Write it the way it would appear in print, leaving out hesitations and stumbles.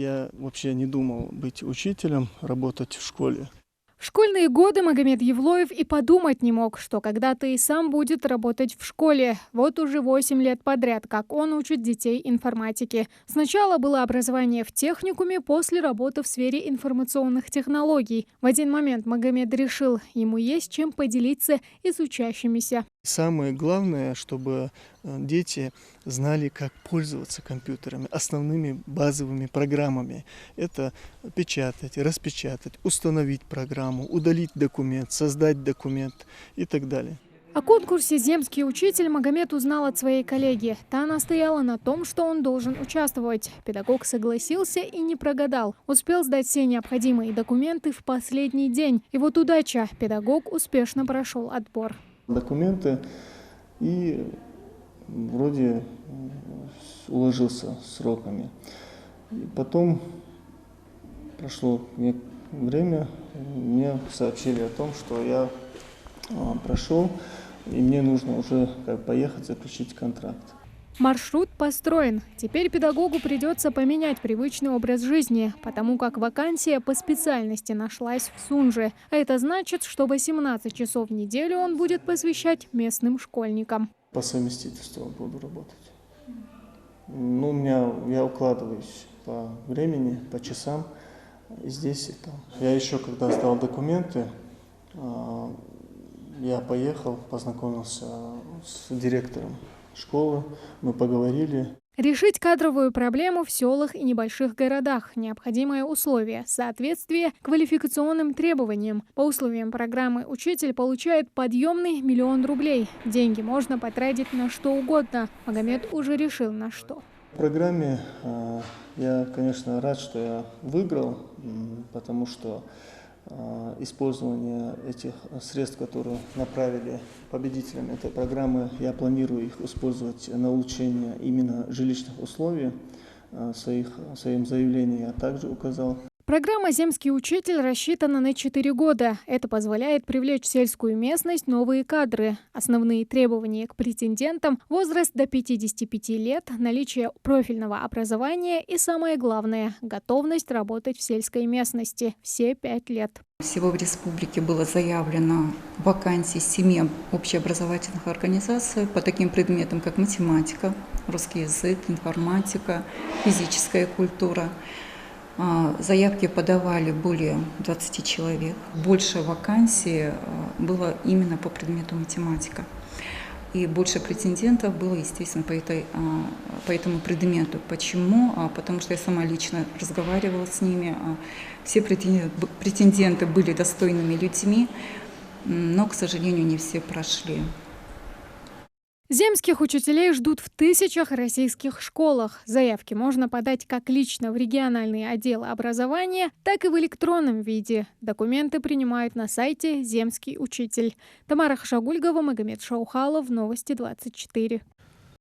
я вообще не думал быть учителем, работать в школе. В школьные годы Магомед Евлоев и подумать не мог, что когда-то и сам будет работать в школе. Вот уже 8 лет подряд, как он учит детей информатике. Сначала было образование в техникуме, после работы в сфере информационных технологий. В один момент Магомед решил, ему есть чем поделиться и с учащимися. Самое главное, чтобы дети знали, как пользоваться компьютерами, основными базовыми программами. Это печатать, распечатать, установить программу, удалить документ, создать документ и так далее. О конкурсе «Земский учитель» Магомед узнал от своей коллеги. Та настояла на том, что он должен участвовать. Педагог согласился и не прогадал. Успел сдать все необходимые документы в последний день. И вот удача. Педагог успешно прошел отбор. Документы и вроде уложился сроками. И потом прошло время, мне сообщили о том, что я прошел, и мне нужно уже поехать заключить контракт. Маршрут построен. Теперь педагогу придется поменять привычный образ жизни, потому как вакансия по специальности нашлась в Сунже. А это значит, что 18 часов в неделю он будет посвящать местным школьникам. По совместительству буду работать. Я укладываюсь по времени, по часам, и здесь, и там. Я еще, когда сдал документы, я поехал, познакомился с директором школы, мы поговорили. Решить кадровую проблему в селах и небольших городах – необходимое условие – соответствие квалификационным требованиям. По условиям программы учитель получает подъемный 1 миллион рублей. Деньги можно потратить на что угодно. Магомед уже решил на что. В программе я, конечно, рад, что я выиграл, потому что использование этих средств, которые направили победителям этой программы, я планирую их использовать на улучшение именно жилищных условий. В своем заявлении я также указал. Программа «Земский учитель» рассчитана на 4 года. Это позволяет привлечь в сельскую местность новые кадры. Основные требования к претендентам – возраст до 55 лет, наличие профильного образования и, самое главное, готовность работать в сельской местности все 5 лет. Всего в республике было заявлено вакансий 7 общеобразовательных организаций по таким предметам, как математика, русский язык, информатика, физическая культура. Заявки подавали более 20 человек. Больше вакансий было именно по предмету математика. И больше претендентов было, естественно, по этому предмету. Почему? Потому что я сама лично разговаривала с ними. Все претенденты были достойными людьми, но, к сожалению, не все прошли. Земских учителей ждут в тысячах российских школах. Заявки можно подать как лично в региональные отделы образования, так и в электронном виде. Документы принимают на сайте «Земский учитель». Тамара Хашагульгова, Магомед Шаухалов, Новости 24.